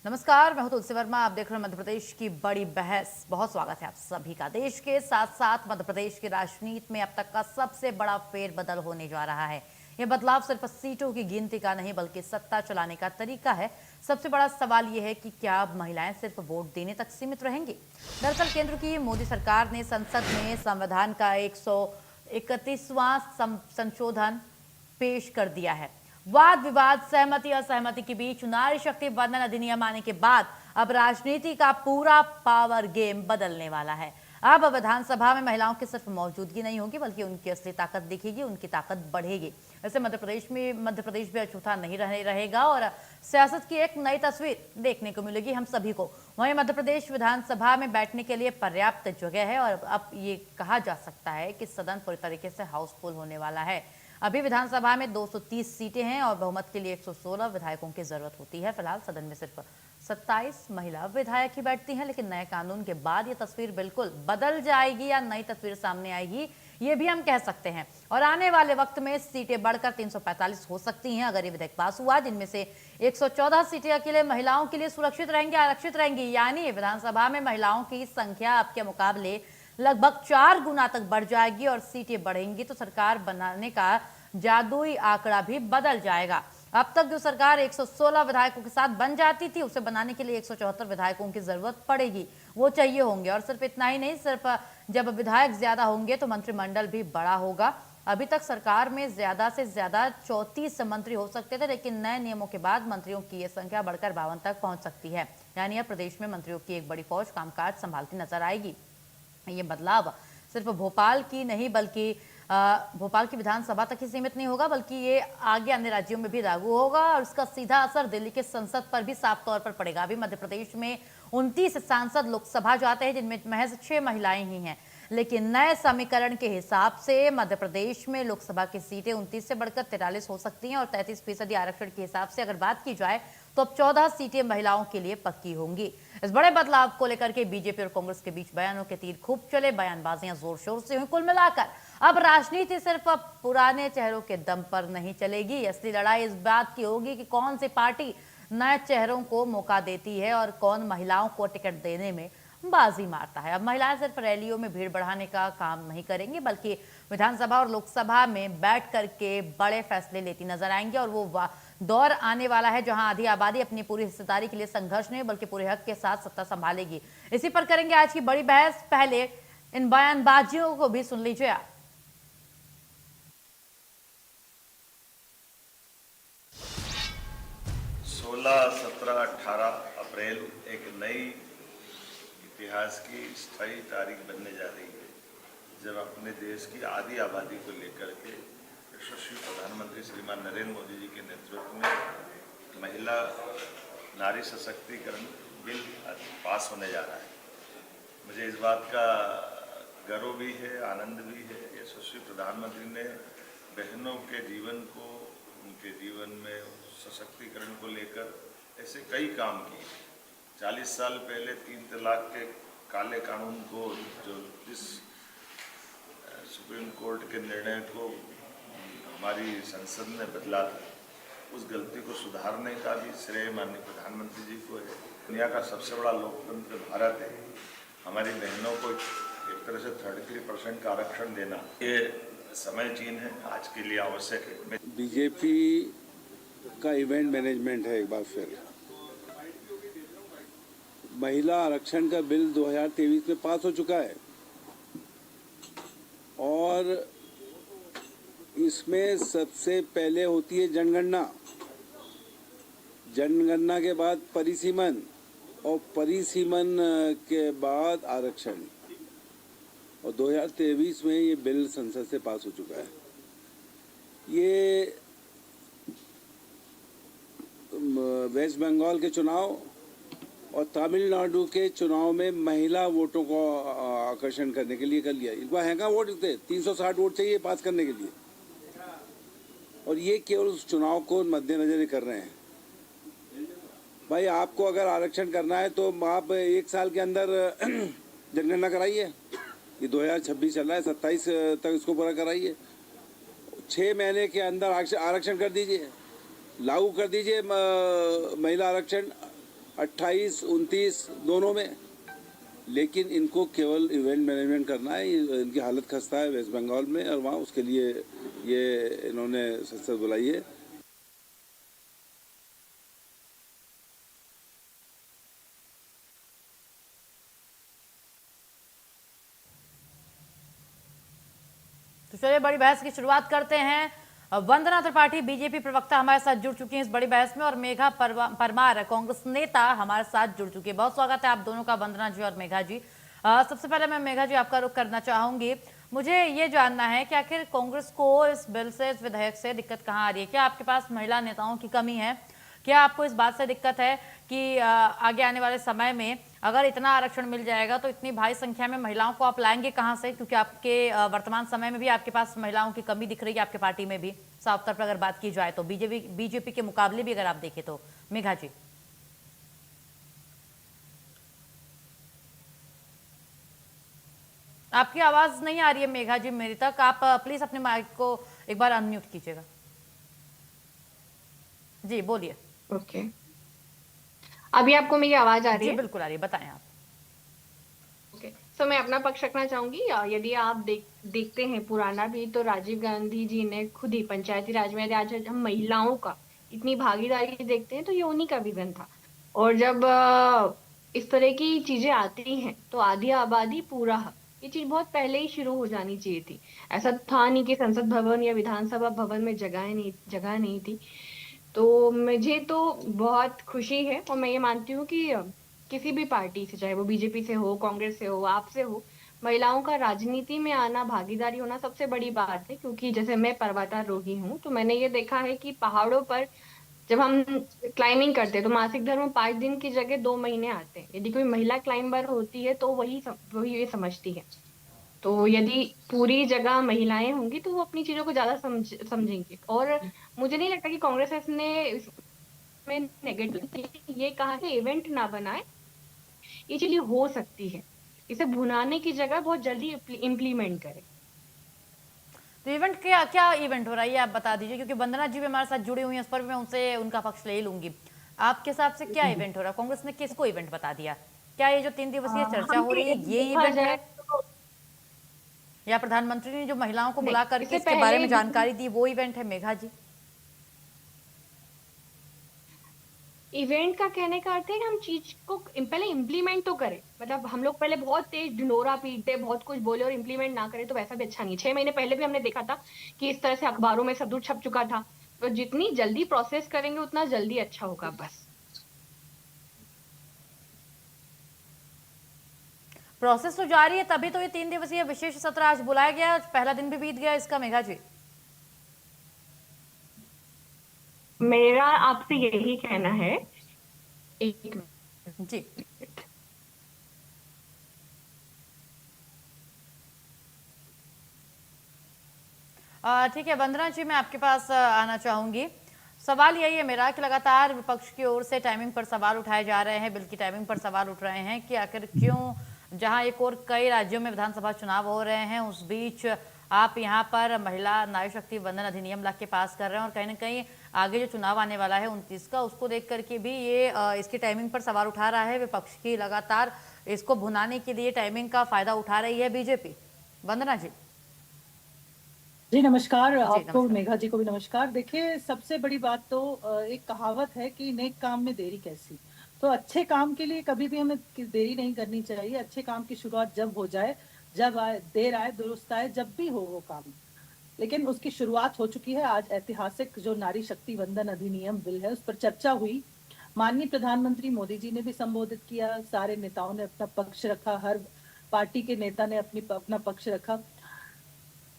नमस्कार, मैं हूं तुलसी वर्मा। आप देख रहे हैं मध्य प्रदेश की बड़ी बहस। बहुत स्वागत है आप सभी का। देश के साथ साथ मध्य प्रदेश की राजनीति में अब तक का सबसे बड़ा फेरबदल होने जा रहा है। यह बदलाव सिर्फ सीटों की गिनती का नहीं बल्कि सत्ता चलाने का तरीका है। सबसे बड़ा सवाल यह है कि क्या अब महिलाएं सिर्फ वोट देने तक सीमित रहेंगी। दरअसल केंद्र की मोदी सरकार ने संसद में संविधान का 131वां संशोधन पेश कर दिया है। वाद विवाद, सहमति असहमति के बीच नारी शक्ति वंदन अधिनियम आने के बाद अब राजनीति का पूरा पावर गेम बदलने वाला है। अब विधानसभा में महिलाओं की सिर्फ मौजूदगी नहीं होगी बल्कि उनकी असली ताकत दिखेगी, उनकी ताकत बढ़ेगी। ऐसे मध्य प्रदेश भी अछूता नहीं रहेगा और सियासत की एक नई तस्वीर देखने को मिलेगी हम सभी को। वहीं मध्य प्रदेश विधानसभा में बैठने के लिए पर्याप्त जगह है और अब ये कहा जा सकता है कि सदन पूरी तरीके से हाउसफुल होने वाला है। अभी विधानसभा में 230 सीटें हैं और बहुमत के लिए 116 विधायकों की जरूरत होती है। फिलहाल सदन में सिर्फ 27 महिला विधायक ही बैठती हैं, लेकिन नए कानून के बाद ये तस्वीर बिल्कुल बदल जाएगी या नई तस्वीर सामने आएगी, ये भी हम कह सकते हैं। और आने वाले वक्त में सीटें बढ़कर 345 हो सकती हैं अगर ये विधेयक पास हुआ, जिनमें से 114 सीटें अकेले महिलाओं के लिए सुरक्षित रहेंगी, आरक्षित रहेंगी। यानी विधानसभा में महिलाओं की संख्या अब के मुकाबले लगभग 4 गुना तक बढ़ जाएगी और सीटें बढ़ेंगी तो सरकार बनाने का जादुई आंकड़ा भी बदल जाएगा। अब तक जो सरकार 116 विधायकों के साथ बन जाती थी, उसे बनाने के लिए 174 विधायकों की जरूरत पड़ेगी, वो चाहिए होंगे। और सिर्फ इतना ही नहीं, सिर्फ जब विधायक ज्यादा होंगे तो मंत्रिमंडल भी बड़ा होगा। अभी तक सरकार में ज्यादा से ज्यादा 34 मंत्री हो सकते थे, लेकिन नए नियमों के बाद मंत्रियों की यह संख्या बढ़कर 52 तक पहुंच सकती है। यानी अब प्रदेश में मंत्रियों की एक बड़ी फौज कामकाज संभालती नजर आएगी। ये बदलाव सिर्फ भोपाल की नहीं बल्कि भोपाल की विधानसभा तक ही सीमित नहीं होगा, बल्कि ये आगे अन्य राज्यों में भी लागू होगा और इसका सीधा असर दिल्ली के संसद पर भी साफ तौर पर पड़ेगा। अभी मध्य प्रदेश में 29 सांसद लोकसभा जाते हैं, जिनमें महज 6 महिलाएं ही हैं, लेकिन नए समीकरण के हिसाब से मध्य प्रदेश में लोकसभा की सीटें 29 से बढ़कर 43 हो सकती हैं और 33% आरक्षण के हिसाब से अगर बात की जाए तो अब 14 सीटें महिलाओं के लिए पक्की होंगी। इस बड़े बदलाव को लेकर के बीजेपी और कांग्रेस के बीच बयानों के तीर खूब चले, बयानबाजियां जोर शोर से हुई। कुल मिलाकर अब राजनीति सिर्फ अब पुराने चेहरों के दम पर नहीं चलेगी। असली लड़ाई इस बात की होगी कि कौन सी पार्टी नए चेहरों को मौका देती है और कौन महिलाओं को टिकट देने में बाजी मारता है। अब महिलाएं सिर्फ रैलियों में भीड़ बढ़ाने का काम नहीं करेंगी, बल्कि विधानसभा और लोकसभा में बैठ करके बड़े फैसले लेती नजर आएंगी। और वो दौर आने वाला है जहां आधी आबादी अपनी पूरी हिस्सेदारी के लिए संघर्ष नहीं बल्कि पूरे हक के साथ सत्ता संभालेगी। इसी पर करेंगे आज की बड़ी बहस। पहले इन बयानबाजियों को भी सुन लीजिए आप। 16, 17, 18 अप्रैल एक नई इतिहास की स्थायी तारीख बनने जा रही है, जब अपने देश की आधी आबादी को लेकर के यशस्वी प्रधानमंत्री श्रीमान नरेंद्र मोदी जी के नेतृत्व में महिला नारी सशक्तिकरण बिल पास होने जा रहा है। मुझे इस बात का गर्व भी है, आनंद भी है। यशस्वी प्रधानमंत्री ने बहनों के जीवन को, उनके जीवन में सशक्तिकरण को लेकर ऐसे कई काम किए। 40 साल पहले 3 तलाक के काले कानून को, जो जिस सुप्रीम कोर्ट के निर्णय को हमारी संसद ने बदला था, उस गलती को सुधारने का भी श्रेय माननीय प्रधानमंत्री जी को है। दुनिया का सबसे बड़ा लोकतंत्र भारत है। हमारी बहनों को एक तरह से 33% का आरक्षण देना ये समय चीन है, आज के लिए आवश्यक है। बीजेपी का इवेंट मैनेजमेंट है। एक बार फिर महिला आरक्षण का बिल 2023 में पास हो चुका है और इसमें सबसे पहले होती है जनगणना, जनगणना के बाद परिसीमन और परिसीमन के बाद आरक्षण। और 2023 में ये बिल संसद से पास हो चुका है। ये वेस्ट बंगाल के चुनाव और तमिलनाडु के चुनाव में महिला वोटों को आकर्षण करने के लिए कर लिया। इस बार हैंगा वोट थे, 360 वोट चाहिए पास करने के लिए, और ये केवल उस चुनाव को मद्देनजर कर रहे हैं। भाई आपको अगर आरक्षण करना है तो आप 1 साल के अंदर जनगणना कराइए। ये 2026 चल रहा है, 27 तक इसको पूरा कराइए। 6 महीने के अंदर आरक्षण कर दीजिए, लागू कर दीजिए महिला आरक्षण। 28, 29 दोनों में। लेकिन इनको केवल इवेंट मैनेजमेंट करना है। इनकी हालत खस्ता है वेस्ट बंगाल में, और वहाँ उसके लिए ये इन्होंने संसद बुलाई है। तो चलिए बड़ी बहस की शुरुआत करते हैं। वंदना त्रिपाठी बीजेपी प्रवक्ता हमारे साथ जुड़ चुकी हैं इस बड़ी बहस में, और मेघा परमार कांग्रेस नेता हमारे साथ जुड़ चुकी है। बहुत स्वागत है आप दोनों का, वंदना जी और मेघा जी। सबसे पहले मैं मेघा जी आपका रुख करना चाहूंगी। मुझे ये जानना है कि आखिर कांग्रेस को इस बिल से, इस विधेयक से दिक्कत कहाँ आ रही है? क्या आपके पास महिला नेताओं की कमी है? क्या आपको इस बात से दिक्कत है कि आगे आने वाले समय में अगर इतना आरक्षण मिल जाएगा तो इतनी भारी संख्या में महिलाओं को आप लाएंगे कहां से? क्योंकि आपके वर्तमान समय में भी आपके पास महिलाओं की कमी दिख रही है, आपके पार्टी में भी साफ तौर पर अगर बात की जाए तो बीजेपी के मुकाबले भी अगर आप देखें तो। मेघा जी, आपकी आवाज नहीं आ रही है मेघा जी मेरी तक। आप प्लीज अपने माइक को एक बार अनम्यूट कीजिएगा। जी बोलिए। ओके, अभी आपको मेरी आवाज आ रही जी है? बिल्कुल आ रही है, बताएं आप। ओके, सो मैं अपना पक्ष रखना चाहूंगी। यदि आप देखते हैं पुराना भी, तो राजीव गांधी जी ने खुद ही पंचायती राज में, यदि आज हम महिलाओं का इतनी भागीदारी देखते हैं तो ये उन्हीं का विजन था। और जब इस तरह की चीजें आती हैं तो आधी आबादी पूरा हक, ये चीज बहुत पहले ही शुरू हो जानी चाहिए थी। ऐसा था नहीं कि संसद भवन या विधानसभा भवन में जगह नहीं थी। तो मुझे तो बहुत खुशी है, और मैं ये मानती हूँ कि किसी भी पार्टी से, चाहे वो बीजेपी से हो, कांग्रेस से हो, आपसे हो, महिलाओं का राजनीति में आना, भागीदारी होना सबसे बड़ी बात है। क्योंकि जैसे मैं पर्वतारोही हूँ, तो मैंने ये देखा है कि पहाड़ों पर जब हम क्लाइंबिंग करते हैं तो मासिक धर्म 5 दिन की जगह 2 महीने आते हैं। यदि कोई महिला क्लाइंबर होती है तो वही ये समझती है। तो यदि पूरी जगह महिलाएं होंगी तो वो अपनी चीजों को ज्यादा समझेंगी। और मुझे नहीं लगता कि कांग्रेस ने इसमें नेगेटिव ये कहा कि इवेंट ना बनाए, ये चीज हो सकती है। इसे भुनाने की जगह बहुत जल्दी इम्प्लीमेंट करें। तो इवेंट क्या क्या इवेंट हो रहा है ये आप बता दीजिए, क्योंकि वंदना जी भी हमारे साथ जुड़ी हुई हैं, उस पर भी मैं उनसे उनका पक्ष ले ही लूंगी। आपके हिसाब से क्या इवेंट हो रहा है? कांग्रेस ने किसको इवेंट बता दिया? क्या ये जो 3 दिवसीय चर्चा हो रही है ये देखा इवेंट जाए है, तो या प्रधानमंत्री ने जो महिलाओं को नहीं, बुला करके इससे इसके बारे में पहले जानकारी दी वो इवेंट है? मेघा जी, इवेंट का कहने का अर्थ है कि हम चीज को पहले इम्प्लीमेंट तो करें। मतलब हम लोग पहले बहुत तेज ढिंडोरा पीटे, बहुत कुछ बोले और इम्प्लीमेंट ना करें तो वैसा भी अच्छा नहीं है। 6 महीने पहले भी हमने देखा था कि इस तरह से अखबारों में सब छप चुका था। तो जितनी जल्दी प्रोसेस करेंगे उतना जल्दी अच्छा होगा बस। प्रोसेस तो जारी है, तभी तो ये 3 दिवसीय विशेष सत्र आज बुलाया गया, पहला दिन भी बीत गया इसका। मेघा जी, मेरा आपसे यही कहना है। एक जी मिनट। ठीक है वंदना जी, मैं आपके पास आना चाहूंगी। सवाल यही है मेरा कि लगातार विपक्ष की ओर से टाइमिंग पर सवाल उठाए जा रहे हैं, बिल की टाइमिंग पर सवाल उठ रहे हैं कि आखिर क्यों जहां एक और कई राज्यों में विधानसभा चुनाव हो रहे हैं उस बीच आप यहां पर महिला नारी शक्ति वंदन अधिनियम ला के पास कर रहे हैं, और कहीं ना कहीं आगे जो चुनाव आने वाला है 29 का, उसको देख करके भी ये इसकी टाइमिंग पर सवाल उठा रहा है विपक्ष की। लगातार इसको भुनाने के लिए टाइमिंग का फायदा उठा रही है बीजेपी। वंदना जी। जी नमस्कार, जी आपको नमस्कार। मेघा जी को भी नमस्कार। देखिए, सबसे बड़ी बात तो एक कहावत है कि नेक काम में देरी कैसी। तो अच्छे काम के लिए कभी भी हमें देरी नहीं करनी चाहिए। अच्छे काम की शुरुआत जब हो जाए, जब आए, देर आए दुरुस्त आए, जब भी हो वो काम। लेकिन उसकी शुरुआत हो चुकी है। आज ऐतिहासिक जो नारी शक्ति वंदन अधिनियम बिल है उस पर चर्चा हुई। माननीय प्रधानमंत्री मोदी जी ने भी संबोधित किया, सारे नेताओं ने अपना पक्ष रखा, हर पार्टी के नेता ने अपना पक्ष रखा।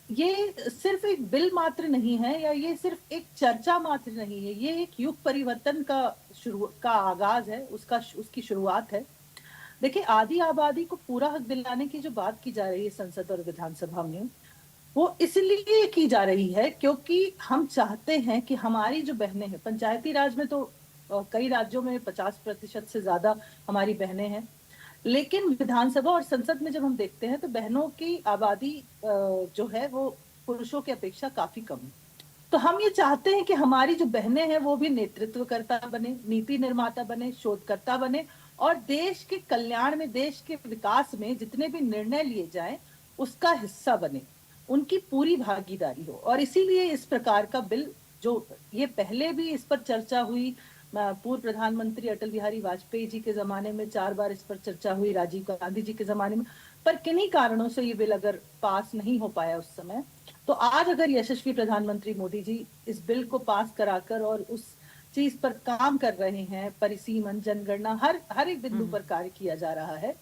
ये सिर्फ एक बिल मात्र नहीं है, या ये सिर्फ एक चर्चा मात्र नहीं है, ये एक युग परिवर्तन का आगाज है, उसकी शुरुआत है। देखिए, आधी आबादी को पूरा हक दिलाने की जो बात की जा रही है संसद और विधानसभा में, वो इसलिए की जा रही है क्योंकि हम चाहते हैं कि हमारी जो बहनें हैं, पंचायती राज में तो कई राज्यों में 50% से ज्यादा हमारी बहनें हैं, लेकिन विधानसभा और संसद में जब हम देखते हैं तो बहनों की आबादी जो है वो पुरुषों की अपेक्षा काफी कम है। तो हम ये चाहते हैं कि हमारी जो बहनें हैं वो भी नेतृत्वकर्ता बने, नीति निर्माता बने, शोधकर्ता बने, और देश के कल्याण में, देश के विकास में जितने भी निर्णय लिए जाएं उसका हिस्सा बने, उनकी पूरी भागीदारी हो। और इसीलिए इस प्रकार का बिल, जो ये पहले भी इस पर चर्चा हुई, पूर्व प्रधानमंत्री अटल बिहारी वाजपेयी जी के जमाने में 4 बार इस पर चर्चा हुई, राजीव गांधी जी के जमाने में, पर किन्हीं कारणों से ये बिल अगर पास नहीं हो पाया उस समय, तो आज अगर यशस्वी प्रधानमंत्री मोदी जी इस बिल को पास कराकर और उस चीज पर काम कर रहे हैं, परिसीमन, जनगणना, हर एक बिंदु पर कार्य किया जा रहा है,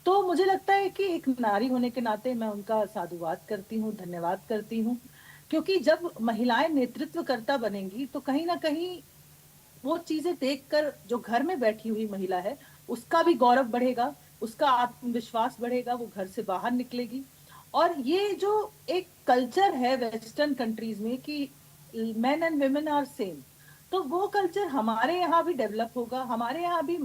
तो मुझे लगता है कि एक नारी होने के नाते मैं उनका साधुवाद करती हूँ, धन्यवाद करती हूँ। क्योंकि जब महिलाएं नेतृत्वकर्ता बनेंगी तो कहीं ना कहीं वो चीजें देखकर जो घर में बैठी हुई महिला है उसका भी गौरव बढ़ेगा, उसका आत्मविश्वास बढ़ेगा, वो घर से बाहर निकलेगी। और ये जो एक कल्चर है वेस्टर्न कंट्रीज में कि men and women are same, तो वो कल्चर हमारे यहाँ भी डेवलप होगा। हमारे यहाँ भी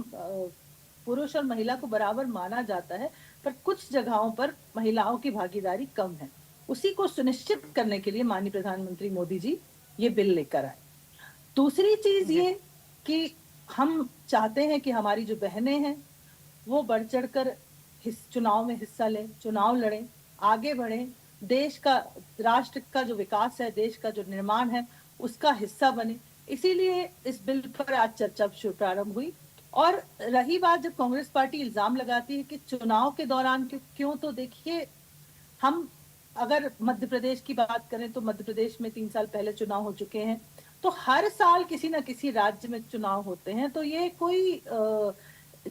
पुरुष और महिला को बराबर माना जाता है, पर कुछ जगहों पर महिलाओं की भागीदारी कम है। उसी को सुनिश्चित करने के लिए माननीय प्रधानमंत्री मोदी जी ये बिल लेकर आए। दूसरी चीज ये कि हम चाहते हैं कि हमारी जो बहनें हैं वो बढ़ चढ़कर चुनाव में हिस्सा लें, चुनाव लड़ें, आगे बढ़ें, देश का, राष्ट्र का जो विकास है, देश का जो निर्माण है, उसका हिस्सा बने। इसीलिए इस बिल पर आज चर्चा प्रारंभ हुई। और रही बात, जब कांग्रेस पार्टी इल्जाम लगाती है कि चुनाव के दौरान क्यों, तो देखिए, हम अगर मध्य प्रदेश की बात करें तो मध्य प्रदेश में 3 साल पहले चुनाव हो चुके हैं, तो हर साल किसी ना किसी राज्य में चुनाव होते हैं। तो ये कोई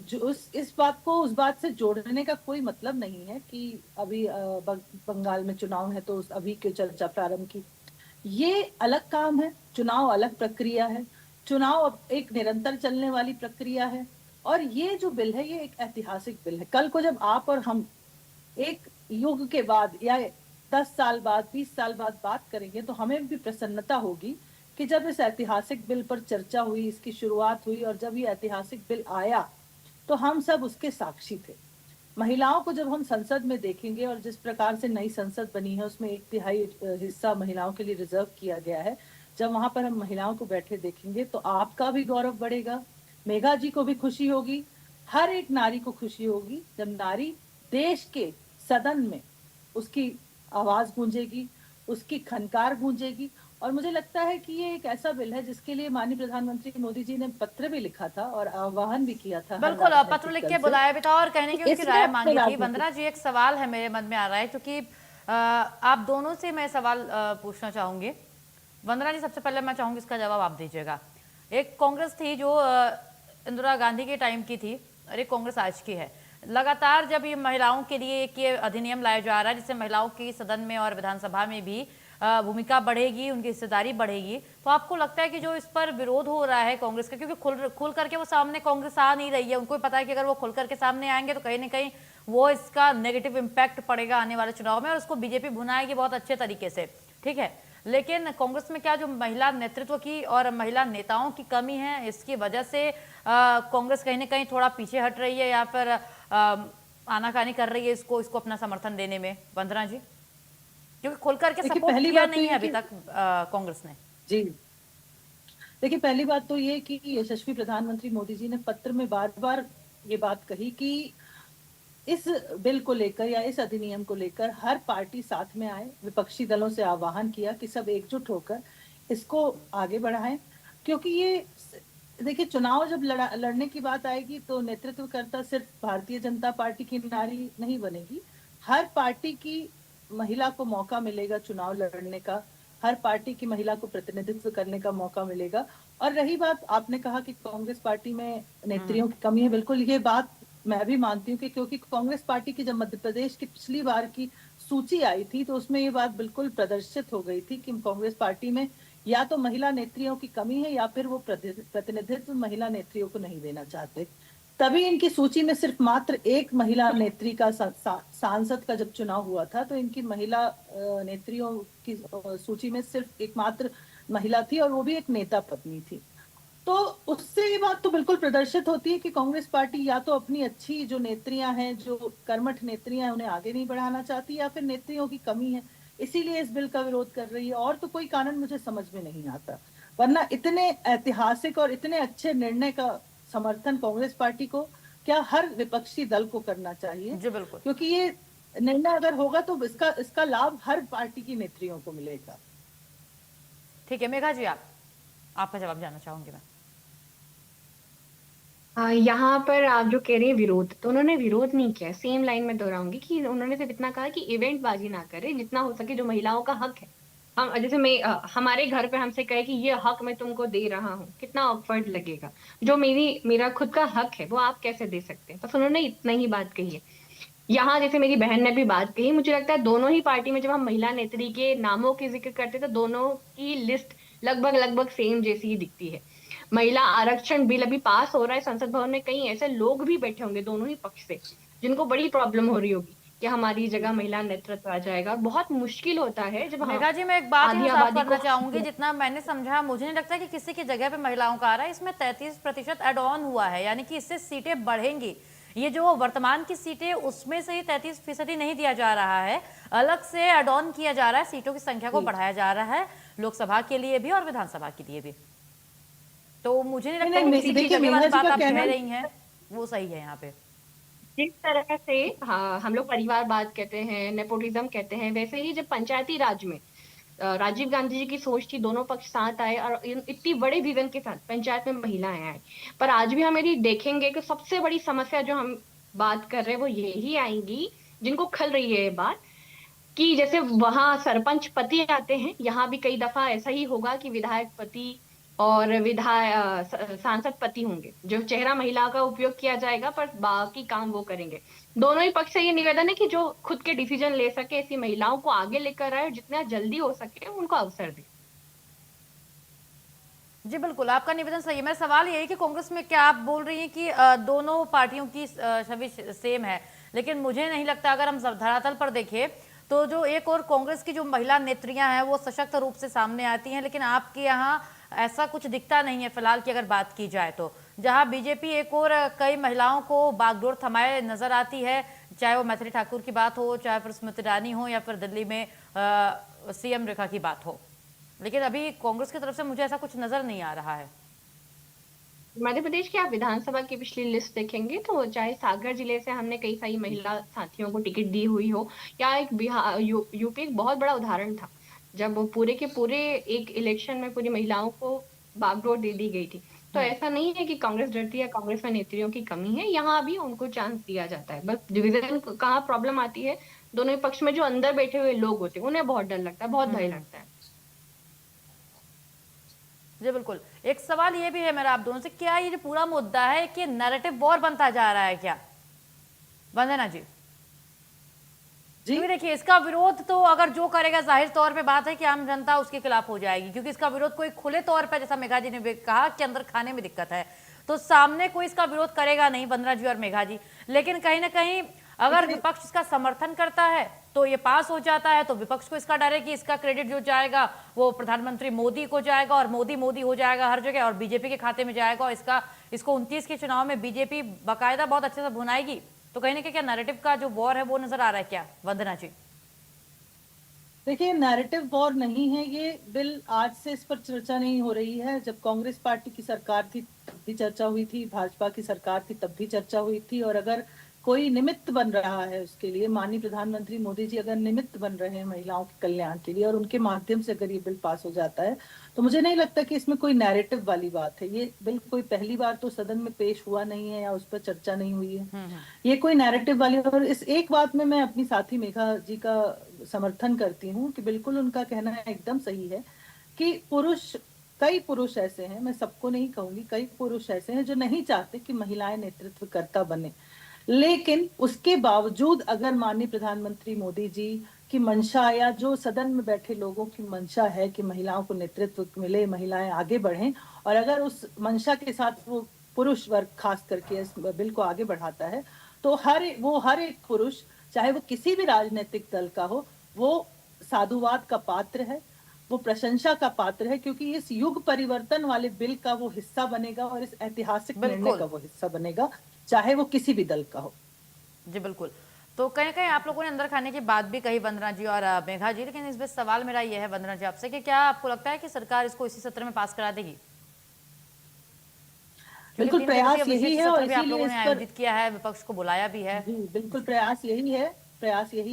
जो इस बात को उस बात से जोड़ने का कोई मतलब नहीं है कि अभी बंगाल में चुनाव है तो अभी क्यों चर्चा प्रारंभ की। ये अलग काम है, चुनाव अलग प्रक्रिया है, चुनाव एक निरंतर चलने वाली प्रक्रिया है। और ये जो बिल है ये एक ऐतिहासिक बिल है। कल को जब आप और हम एक युग के बाद या 10 साल बाद, 20 साल बाद बात करेंगे तो हमें भी प्रसन्नता होगी कि जब इस ऐतिहासिक बिल पर चर्चा हुई, इसकी शुरुआत हुई, और जब ये ऐतिहासिक बिल आया तो हम सब उसके साक्षी थे। महिलाओं को जब हम संसद में देखेंगे और जिस प्रकार से नई संसद बनी है उसमें 1/3 हिस्सा महिलाओं के लिए रिजर्व किया गया है, जब वहां पर हम महिलाओं को बैठे देखेंगे तो आपका भी गौरव बढ़ेगा, मेघा जी को भी खुशी होगी, हर एक नारी को खुशी होगी जब नारी देश के सदन में उसकी आवाज गूंजेगी, उसकी खनकार गूंजेगी। और मुझे लगता है कि ये एक ऐसा बिल है जिसके लिए माननीय प्रधानमंत्री मोदी जी ने पत्र भी लिखा था और आह्वान भी किया था। बिल्कुल, पत्र लिख के बुलाया भी था और कहने की उसकी राय मांगी थी। वंदना जी, एक सवाल है मेरे मन में आ रहा है, क्योंकि आप दोनों से मैं सवाल पूछना चाहूंगी। वंदना जी, सबसे पहले मैं चाहूंगी इसका जवाब आप दीजिएगा। एक कांग्रेस थी जो इंदिरा गांधी के टाइम की थी और एक कांग्रेस आज की है। लगातार जब ये महिलाओं के लिए एक ये अधिनियम लाया जा रहा है जिससे महिलाओं की सदन में और विधानसभा में भी भूमिका बढ़ेगी, उनकी हिस्सेदारी बढ़ेगी, तो आपको लगता है कि जो इस पर विरोध हो रहा है कांग्रेस का, क्योंकि खुल करके वो सामने कांग्रेस आ नहीं रही है, उनको पता है कि अगर वो खुल करके सामने आएंगे तो कहीं ना कहीं वो इसका नेगेटिव इम्पैक्ट पड़ेगा आने वाले चुनाव में और उसको बीजेपी भुनाएगी बहुत अच्छे तरीके से, ठीक है। लेकिन कांग्रेस में क्या जो महिला नेतृत्व की और महिला नेताओं की कमी है, इसकी वजह से कांग्रेस कहीं ना कहीं थोड़ा पीछे हट रही है या फिर आनाकानी कर रही है इसको अपना समर्थन देने में? वंदना जी, क्योंकि खुल करके सपोर्ट किया नहीं है अभी तक कांग्रेस ने। जी, देखिए, पहली बात तो ये कि यशस्वी प्रधानमंत्री मोदी जी ने पत्र में बार बार ये बात कही कि इस बिल को लेकर या इस अधिनियम को लेकर हर पार्टी साथ में आए। विपक्षी दलों से आह्वान किया कि सब एकजुट होकर इसको आगे बढ़ाएं, क्योंकि ये देखिए, चुनाव जब लड़ने की बात आएगी तो नेतृत्वकर्ता सिर्फ भारतीय जनता पार्टी की नारी नहीं बनेगी, हर पार्टी की महिला को मौका मिलेगा चुनाव लड़ने का, हर पार्टी की महिला को प्रतिनिधित्व करने का मौका मिलेगा। और रही बात, आपने कहा कि कांग्रेस पार्टी में नेत्रियों की कमी है, बिल्कुल ये बात मैं भी मानती हूँ कि क्योंकि कांग्रेस पार्टी की जब मध्य प्रदेश की पिछली बार की सूची आई थी तो उसमें ये बात बिल्कुल प्रदर्शित हो गई थी कि कांग्रेस पार्टी में या तो महिला नेत्रियों की कमी है या फिर वो प्रतिनिधित्व महिला नेत्रियों को नहीं देना चाहते। तभी इनकी सूची में सिर्फ मात्र एक महिला नेत्री का सांसद का जब चुनाव हुआ था तो इनकी महिला नेत्रियों की सूची में सिर्फ एकमात्र महिला थी और वो भी एक नेता पत्नी थी। तो उससे ये बात तो बिल्कुल प्रदर्शित होती है कि कांग्रेस पार्टी या तो अपनी अच्छी जो नेत्रियां हैं, जो कर्मठ नेत्रियां हैं, उन्हें आगे नहीं बढ़ाना चाहती, या फिर नेत्रियों की कमी है। इसीलिए इस बिल का विरोध कर रही है, और तो कोई कारण मुझे समझ में नहीं आता। वरना इतने ऐतिहासिक और इतने अच्छे निर्णय का समर्थन कांग्रेस पार्टी को क्या हर विपक्षी दल को करना चाहिए, जी बिल्कुल। क्योंकि ये निर्णय अगर होगा तो इसका लाभ हर पार्टी की नेत्रियों को मिलेगा। ठीक है मेघा जी, आपका जवाब जानना चाहूंगी मैं। यहाँ पर आप जो कह रहे हैं विरोध, तो उन्होंने विरोध नहीं किया। सेम लाइन में दोहराऊंगी कि उन्होंने सिर्फ इतना कहा कि इवेंट बाजी ना करे, जितना हो सके जो महिलाओं का हक है। हम जैसे मैं हमारे घर पे हमसे कहे कि ये हक मैं तुमको दे रहा हूँ, कितना ऑकवर्ड लगेगा। जो मेरा खुद का हक है वो आप कैसे दे सकते हैं। बस उन्होंने इतना ही बात कही है। यहाँ जैसे मेरी बहन ने भी बात कही, मुझे लगता है दोनों ही पार्टी में जब हम महिला नेत्री के नामों की जिक्र करते हैं तो दोनों की लिस्ट लगभग लगभग सेम जैसी ही दिखती है। महिला आरक्षण बिल अभी पास हो रहा है संसद भवन में, कई ऐसे लोग भी बैठे होंगे दोनों ही पक्ष से जिनको बड़ी प्रॉब्लम हो रही होगी कि हमारी जगह महिला नेतृत्व आ जाएगा। बहुत मुश्किल होता है जब मेघा जी, मैं एक बात आधी यहाँ साफ आबादी करना को चाहूंगी, जितना मैंने समझा मुझे नहीं लगता कि किसी की जगह पे महिलाओं का आ रहा है। इसमें 33% एड ऑन हुआ है, यानी कि इससे सीटें बढ़ेंगी। ये जो वर्तमान की सीटें उसमें से ही 33% नहीं दिया जा रहा है, अलग से एड ऑन किया जा रहा है। सीटों की संख्या को बढ़ाया जा रहा है, लोकसभा के लिए भी और विधानसभा के लिए भी। तो मुझे नहीं लगता कि किसी की देखिए जगह मेघा वाली जी बात का आप कहना, कह रही हैं वो सही है यहाँ पे। जिस तरह से हाँ हम लोग परिवारवाद कहते हैं, नेपोटिज्म कहते हैं, वैसे ही जब पंचायती राज में राजीव गांधी जी की सोच थी, दोनों पक्ष साथ आए और इतनी बड़े विजन के साथ पंचायत में महिलाएं आए। पर आज भी हम यदि देखेंगे कि सबसे बड़ी समस्या जो हम बात कर रहे हैं वो यही आएंगी, जिनको खल रही है ये बात, कि जैसे वहां सरपंच पति आते हैं, यहाँ भी कई दफा ऐसा ही होगा कि विधायक पति और सांसद पति होंगे। जो चेहरा महिला का उपयोग किया जाएगा पर बाकी काम वो करेंगे। दोनों ही पक्ष से ये निवेदन है कि जो खुद के डिसीजन ले सके ऐसी महिलाओं को आगे लेकर आए और जितना जल्दी हो सके उनको अवसर दे। जी बिल्कुल, आपका निवेदन सही है। मेरा सवाल ये है कि कांग्रेस में क्या आप बोल रही हैं कि दोनों पार्टियों की छवि सेम है, लेकिन मुझे नहीं लगता। अगर हम धरातल पर देखें तो जो एक और कांग्रेस की जो महिला नेत्रियां हैं वो सशक्त रूप से सामने आती हैं, लेकिन आपके यहाँ ऐसा कुछ दिखता नहीं है फिलहाल की अगर बात की जाए तो। जहां बीजेपी एक और कई महिलाओं को बागडोर थमाए नजर आती है, चाहे वो मैथिली ठाकुर की बात हो, चाहे फिर स्मृति ईरानी हो, या फिर दिल्ली में सीएम रेखा की बात हो, लेकिन अभी कांग्रेस की तरफ से मुझे ऐसा कुछ नजर नहीं आ रहा है। मध्य प्रदेश की आप विधानसभा की पिछली लिस्ट देखेंगे तो चाहे सागर जिले से हमने कई सारी महिला साथियों को टिकट दी हुई हो, या एक बिहार यूपी एक बहुत बड़ा उदाहरण था जब पूरे के पूरे एक इलेक्शन में पूरी महिलाओं को बागडोर दे दी गई थी। तो ऐसा नहीं है कि कांग्रेस डरती है, कांग्रेस में नेत्रियों की कमी है, यहाँ भी उनको चांस दिया जाता है। बस डिविजन कहाँ प्रॉब्लम आती है, दोनों ही पक्ष में जो अंदर बैठे हुए लोग होते हैं उन्हें बहुत डर लगता है, बहुत भय लगता है। जी बिल्कुल। एक सवाल ये भी है मेरा आप दोनों से, क्या ये जो पूरा मुद्दा है कि नैरेटिव वॉर बनता जा रहा है क्या, वंदना जी? क्योंकि देखिए इसका विरोध तो अगर जो करेगा जाहिर तौर पे बात है कि आम जनता उसके खिलाफ हो जाएगी, क्योंकि इसका विरोध कोई खुले तौर पे, जैसा मेघा जी ने कहा कि अंदर खाने में दिक्कत है, तो सामने कोई इसका विरोध करेगा नहीं, वंदना जी और मेघा जी। लेकिन कहीं ना कहीं अगर विपक्ष इसका समर्थन करता है तो ये पास हो जाता है, तो विपक्ष को इसका डर है कि इसका क्रेडिट जो जाएगा वो प्रधानमंत्री मोदी को जाएगा और मोदी मोदी हो जाएगा हर जगह और बीजेपी के खाते में जाएगा, और इसको 29 के चुनाव में बीजेपी बाकायदा बहुत अच्छे से भुनाएगी। तो कहीं ना कहीं क्या नैरेटिव का जो वॉर है वो नजर आ रहा है क्या, वंदना जी? देखिए नैरेटिव वॉर नहीं है ये बिल, आज से इस पर चर्चा नहीं हो रही है। जब कांग्रेस पार्टी की सरकार थी तब भी चर्चा हुई थी, भाजपा की सरकार थी तब भी चर्चा हुई थी, और अगर कोई निमित्त बन रहा है उसके लिए, माननीय प्रधानमंत्री मोदी जी अगर निमित्त बन रहे हैं महिलाओं के कल्याण के लिए और उनके माध्यम से अगर ये बिल पास हो जाता है, तो मुझे नहीं लगता कि इसमें कोई नैरेटिव वाली बात है। ये बिल कोई पहली बार तो सदन में पेश हुआ नहीं है या उस पर चर्चा नहीं हुई है, ये कोई नैरेटिव वाली। और इस एक बात में मैं अपनी साथी मेघा जी का समर्थन करती हूँ कि बिल्कुल उनका कहना एकदम सही है कि कई पुरुष ऐसे हैं, मैं सबको नहीं कहूंगी, कई पुरुष ऐसे हैं जो नहीं चाहते कि महिलाएं नेतृत्वकर्ता बने, लेकिन उसके बावजूद अगर माननीय प्रधानमंत्री मोदी जी की मंशा या जो सदन में बैठे लोगों की मंशा है कि महिलाओं को नेतृत्व मिले, महिलाएं आगे बढ़ें, और अगर उस मंशा के साथ वो पुरुष वर्ग खास करके इस बिल को आगे बढ़ाता है, तो हर एक पुरुष, चाहे वो किसी भी राजनीतिक दल का हो, वो साधुवाद का पात्र है, वो प्रशंसा का पात्र है, क्योंकि इस युग परिवर्तन वाले बिल का वो हिस्सा बनेगा और इस ऐतिहासिक निर्णय का वो हिस्सा बनेगा, चाहे वो किसी भी दल का हो। जी बिल्कुल। तो कहीं कहीं आप लोगों ने अंदर खाने की बात भी कही वंदना जी और मेघा जी, लेकिन इस बीच सवाल मेरा ये है वंदना जी आपसे कि क्या आपको लगता है कि सरकार इसको इसी सत्र में पास करा देगी? क्योंकि बिल्कुल 3 दिवसीय प्रयास यही विशेष है, और सत्र भी आप इसीलिए लोगों इस ने पर आयोजित किया है, विपक्ष को बुलाया भी है। जी बिल्कुल प्रयास यही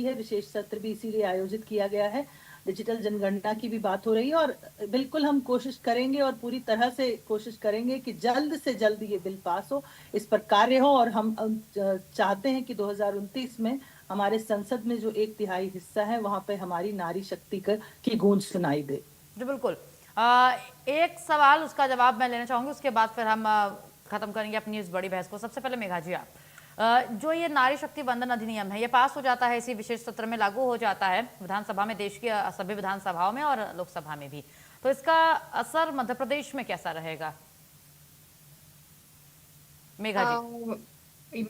है, विशेष सत्र भी इसीलिए आयोजित किया गया है। डिजिटल जनगणना की भी बात हो रही है, और बिल्कुल हम कोशिश करेंगे और पूरी तरह से कोशिश करेंगे कि जल्द से जल्द ये बिल पास हो, इस पर कार्य हो। और हम चाहते हैं कि 2029 में हमारे संसद में जो 1/3 हिस्सा है वहां पे हमारी नारी शक्ति की गूंज सुनाई दे। जी बिल्कुल। एक सवाल उसका जवाब मैं लेना चाहूंगी, उसके बाद फिर हम खत्म करेंगे अपनी इस बड़ी बहस को। सबसे पहले मेघा जी आप, जो ये नारी शक्ति वंदन अधिनियम है, ये पास हो जाता है, इसी विशेष सत्र में लागू हो जाता है विधानसभा में, देश की सभी विधानसभाओं में और लोकसभा में भी, तो इसका असर मध्य प्रदेश में कैसा रहेगा मेघा जी?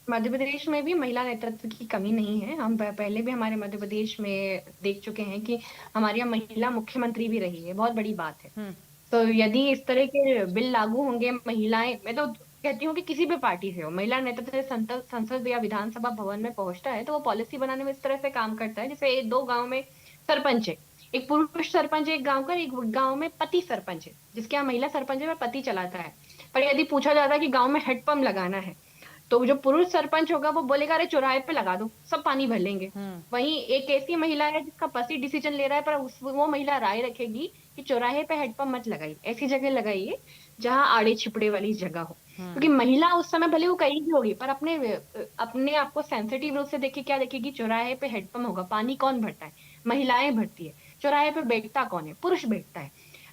मध्य प्रदेश में भी महिला नेतृत्व की कमी नहीं है। हम पहले भी हमारे मध्य प्रदेश में देख चुके हैं कि हमारी यहाँ महिला मुख्यमंत्री भी रही है, बहुत बड़ी बात है। तो यदि इस तरह के बिल लागू होंगे, महिलाएं, मैं तो कहती हूँ कि किसी भी पार्टी से हो, महिला नेतृत्व संसद या विधानसभा भवन में पहुंचता है तो वो पॉलिसी बनाने में इस तरह से काम करता है, जैसे 2 गांव में सरपंच है, एक पुरुष सरपंच है एक गांव का, एक गांव में पति सरपंच है, जिसके यहाँ महिला सरपंच है वह पति चलाता है। पर यदि पूछा जाता है कि गांव में हेडपंप लगाना है, तो जो पुरुष सरपंच होगा वो बोलेगा अरे चौराहे पे लगा दो, सब पानी भर लेंगे। वहीं एक ऐसी महिला है जिसका पति डिसीजन ले रहा है, पर वो महिला राय रखेगी कि चौराहे पे हेडपंप मत लगाइए, ऐसी जगह लगाइए जहां आड़े छिपड़े वाली जगह हो। क्योंकि महिला उस समय भले वो कहीं भी होगी, पर अपने अपने आप को सेंसिटिव रूप से देखिए, क्या देखेगी, चौराहे पे हेडपंप होगा, पानी कौन भरता है, महिलाएं भरती है, चौराहे पे बैठता कौन है, पुरुष बैठता है।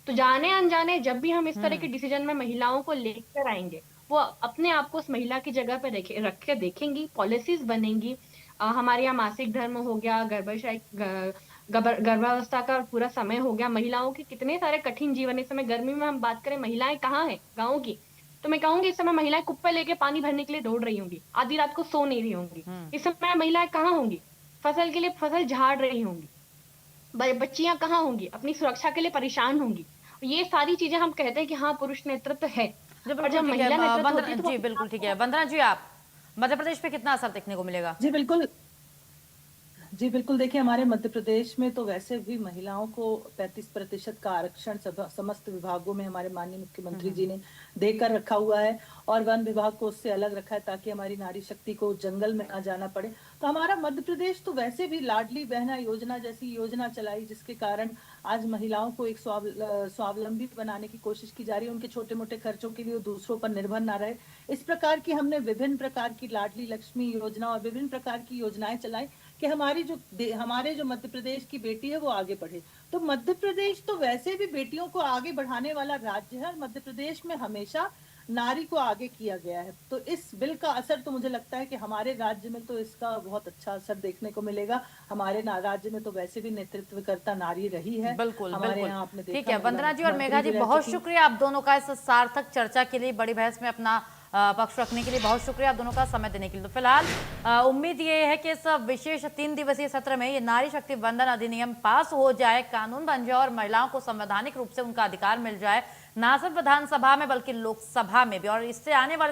तो जाने अनजाने जब भी हम इस तरह के डिसीजन में महिलाओं को लेकर आएंगे, वो अपने आप को उस महिला की जगह पे रख के देखेंगी, पॉलिसीज बनेंगी। हमारे यहाँ मासिक धर्म हो गया, गर्भावस्था का पूरा समय हो गया, महिलाओं के कितने सारे कठिन जीवन। इस समय गर्मी में हम बात करें, महिलाएं कहाँ हैं गाँव की, तो मैं कहूंगी इस समय महिलाएं कुप्पे लेके पानी भरने के लिए दौड़ रही होंगी, आधी रात को सो नहीं रही होंगी। इस समय महिलाएं कहाँ होंगी, फसल के लिए फसल झाड़ रही होंगी। बच्चियां कहाँ होंगी, अपनी सुरक्षा के लिए परेशान होंगी। ये सारी चीजें हम कहते हैं कि हाँ पुरुष नेतृत्व है, जी और बिल्कुल जब ठीक है। महिला नेतृत्व होती है तो जी बिल्कुल ठीक है। वंदना जी आप, मध्य प्रदेश पे कितना असर देखने को मिलेगा? जी बिल्कुल देखिए, हमारे मध्य प्रदेश में तो वैसे भी महिलाओं को 35% का आरक्षण समस्त विभागों में हमारे माननीय मुख्यमंत्री जी ने देकर रखा हुआ है, और वन विभाग को उससे अलग रखा है ताकि हमारी नारी शक्ति को जंगल में ना जाना पड़े। तो हमारा मध्य प्रदेश तो वैसे भी लाडली बहना योजना जैसी योजना चलाई, जिसके कारण आज महिलाओं को एक स्वावलंबी बनाने की कोशिश की जा रही है, उनके छोटे मोटे खर्चों के लिए वो दूसरों पर निर्भर ना रहे। इस प्रकार की हमने विभिन्न प्रकार की लाडली लक्ष्मी योजना और विभिन्न प्रकार की योजनाएं चलाई कि हमारे जो मध्य प्रदेश की बेटी है वो आगे बढ़े। तो मध्य प्रदेश तो वैसे भी बेटियों को आगे बढ़ाने वाला राज्य है, और मध्य प्रदेश में हमेशा नारी को आगे किया गया है। तो इस बिल का असर तो मुझे लगता है कि हमारे राज्य में तो इसका बहुत अच्छा असर देखने को मिलेगा। हमारे राज्य में तो वैसे भी नेतृत्वकर्ता नारी रही है। बिल्कुल हमारे बिल्कुल यहाँ आपने देखा, ठीक है। वंदना जी और मंत्री मेघा जी, भी रह बहुत चुकी। शुक्रिया आप दोनों का इस सार्थक चर्चा के लिए, बड़ी बहस में अपना पक्ष रखने के लिए बहुत शुक्रिया आप दोनों का समय देने के लिए। तो फिलहाल उम्मीद ये है कि इस विशेष 3 दिवसीय सत्र में ये नारी शक्ति वंदन अधिनियम पास हो जाए, कानून बन जाए और महिलाओं को संवैधानिक रूप से उनका अधिकार मिल जाए, ना सिर्फ विधानसभा में बल्कि लोकसभा में भी। और इससे आने वाले